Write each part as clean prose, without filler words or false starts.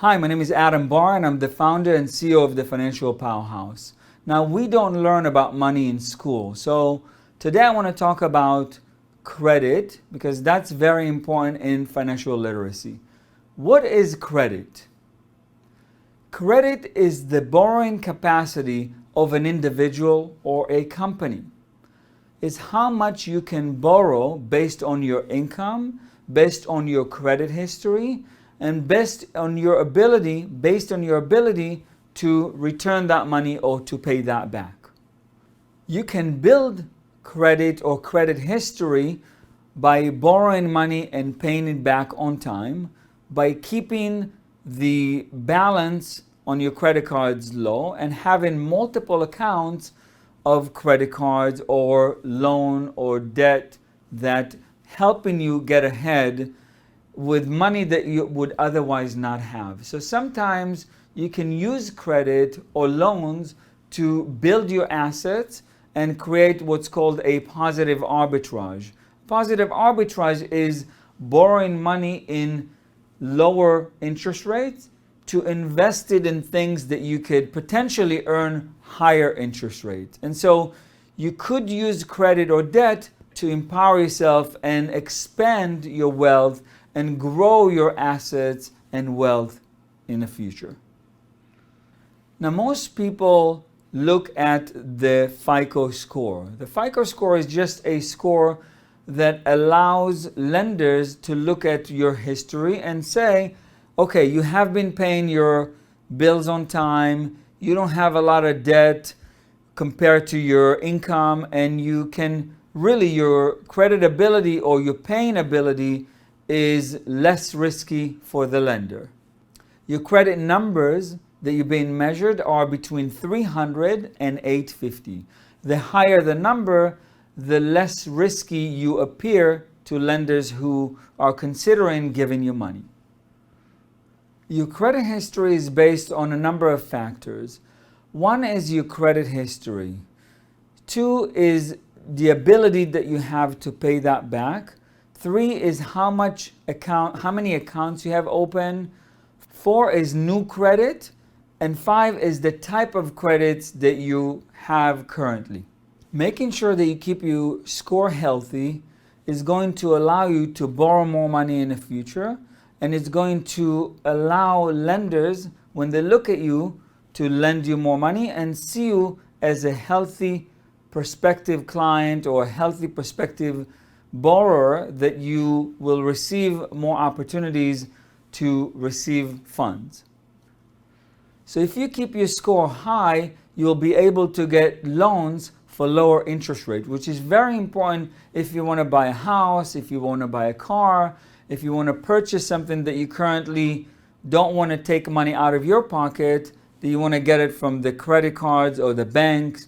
Hi, my name is Adam Barr and I'm the founder and CEO of the Financial Powerhouse. Now, we don't learn about money in school. So today I want to talk about credit because that's very important in financial literacy. What is credit? Credit is the borrowing capacity of an individual or a company. It's how much you can borrow based on your income, based on your credit history, and based on your ability to return that money or to pay that back. You can build credit or credit history by borrowing money and paying it back on time, by keeping the balance on your credit cards low and having multiple accounts of credit cards or loan or debt that helping you get ahead with money that you would otherwise not have. So sometimes you can use credit or loans to build your assets and create what's called a positive arbitrage. Positive arbitrage is borrowing money in lower interest rates to invest it in things that you could potentially earn higher interest rates. And so you could use credit or debt to empower yourself and expand your wealth and grow your assets and wealth in the future. Now, most people look at the FICO score. The FICO score is just a score that allows lenders to look at your history and say, okay, you have been paying your bills on time, you don't have a lot of debt compared to your income, and you can really, your creditability or your paying ability is less risky for the lender. Your credit numbers that you're being measured are between 300 and 850. The higher the number, the less risky you appear to lenders who are considering giving you money. Your credit history is based on a number of factors. One is your credit history. Two is the ability that you have to pay that back. Three is how many accounts you have open. Four is new credit. And five is the type of credits that you have currently. Making sure that you keep your score healthy is going to allow you to borrow more money in the future, and it's going to allow lenders, when they look at you, to lend you more money and see you as a healthy prospective client or a healthy prospective borrower that you will receive more opportunities to receive funds. So if you keep your score high, you'll be able to get loans for lower interest rate, which is very important if you want to buy a house, if you want to buy a car, if you want to purchase something that you currently don't want to take money out of your pocket, that you want to get it from the credit cards or the banks,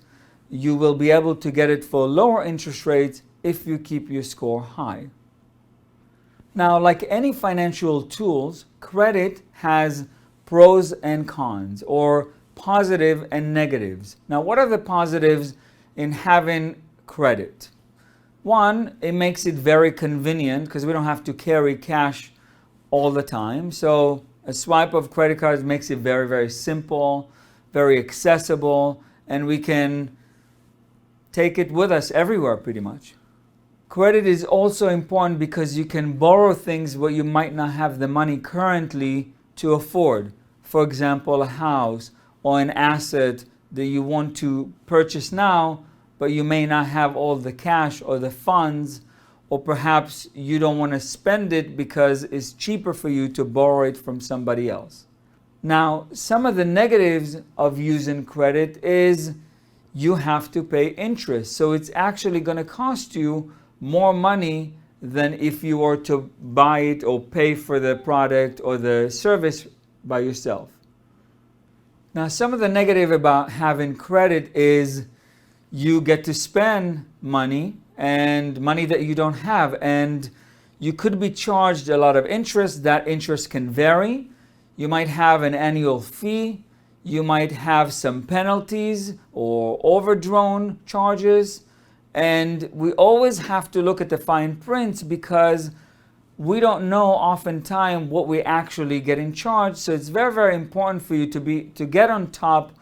you will be able to get it for lower interest rates if you keep your score high. Now, like any financial tools, credit has pros and cons, or positive and negatives. Now, what are the positives in having credit? One, it makes it very convenient because we don't have to carry cash all the time. So a swipe of credit cards makes it very, very simple, very accessible, and we can take it with us everywhere pretty much. Credit is also important because you can borrow things where you might not have the money currently to afford. For example, a house or an asset that you want to purchase now, but you may not have all the cash or the funds, or perhaps you don't want to spend it because it's cheaper for you to borrow it from somebody else. Now, some of the negatives of using credit is you have to pay interest. So it's actually going to cost you more money than if you were to buy it or pay for the product or the service by yourself. Now, some of the negative about having credit is you get to spend money and money that you don't have, and you could be charged a lot of interest. That interest can vary. You might have an annual fee. You might have some penalties or overdrawn charges. And we always have to look at the fine print because we don't know oftentimes what we actually getting charged. So it's very, very important for you to get on top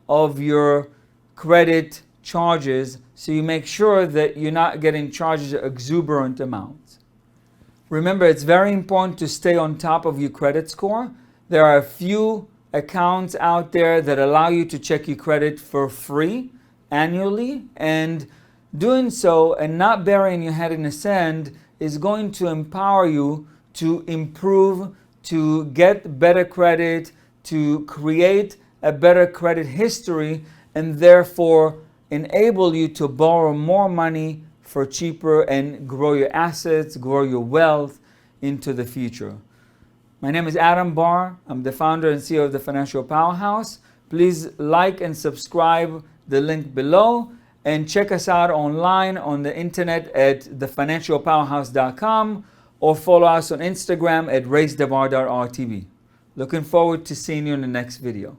of your credit charges, so you make sure that you're not getting charged exuberant amounts. Remember, it's very important to stay on top of your credit score. There are a few accounts out there that allow you to check your credit for free annually, and doing so and not burying your head in the sand is going to empower you to improve, to get better credit, to create a better credit history, and therefore enable you to borrow more money for cheaper and grow your assets, grow your wealth into the future. My name is Adam Barr. I'm the founder and CEO of the Financial Powerhouse. Please like and subscribe the link below, and check us out online on the internet at thefinancialpowerhouse.com, or follow us on Instagram at raisethebar.rtb. Looking forward to seeing you in the next video.